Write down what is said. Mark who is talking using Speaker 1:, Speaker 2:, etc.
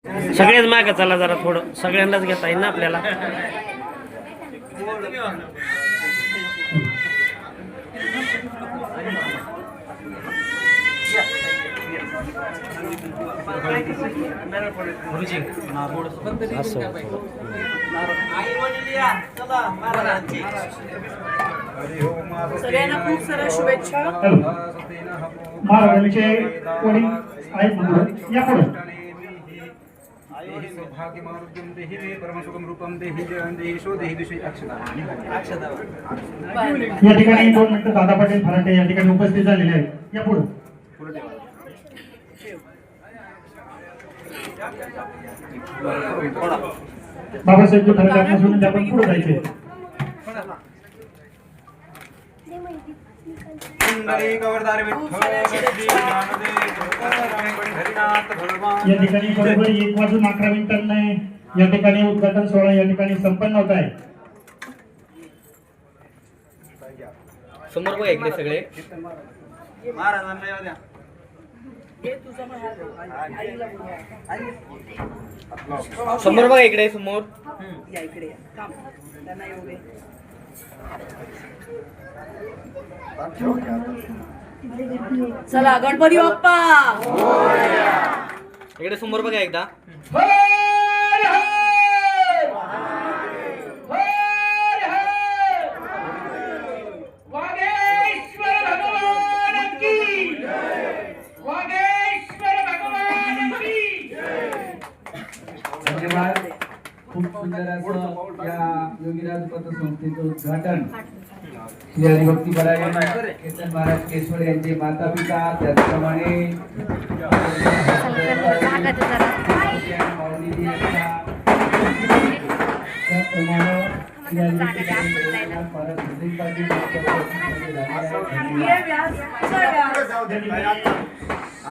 Speaker 1: सगळ्याच माग चला जरा थोडं सगळ्यांनाच घेता येईल ना आपल्याला.
Speaker 2: सगळ्यांना खूप साऱ्या शुभेच्छा.
Speaker 3: महाराजांचे कोणी आहेत म्हणून या पुढे
Speaker 4: सौभाग्यमारोग्यं देहि मे परमसुखं रूपं देहि जयं देहि शो देहि दिशे अक्षता.
Speaker 3: या ठिकाणी 2 मिनिटं दादा पाटील फराटे या ठिकाणी उपस्थित झालेले आहेत. या पुढे बाबासाहेब फराटे आपल्यासोबत आपण पुढे जायचे. या ठिकाणी बरोबर 1:11 मिनिटांना या ठिकाणी उद्घाटन सोहळा या ठिकाणी संपन्न होत आहे.
Speaker 1: समोर बघा इकडे सगळे. समोर बघा इकडे समोर.
Speaker 2: या इकडे या. थांब. त्यांना येऊ दे. चला गणपती बाप्पा.
Speaker 1: इकडे समोर बघा एकदा.
Speaker 5: धन्यवाद. खूप सुंदर असं या योगीराज पतसंस्थेचं उद्घाटन श्री हरिभक्ती परायण केतन महाराज केशवड यांचे माता पिता त्याचप्रमाणे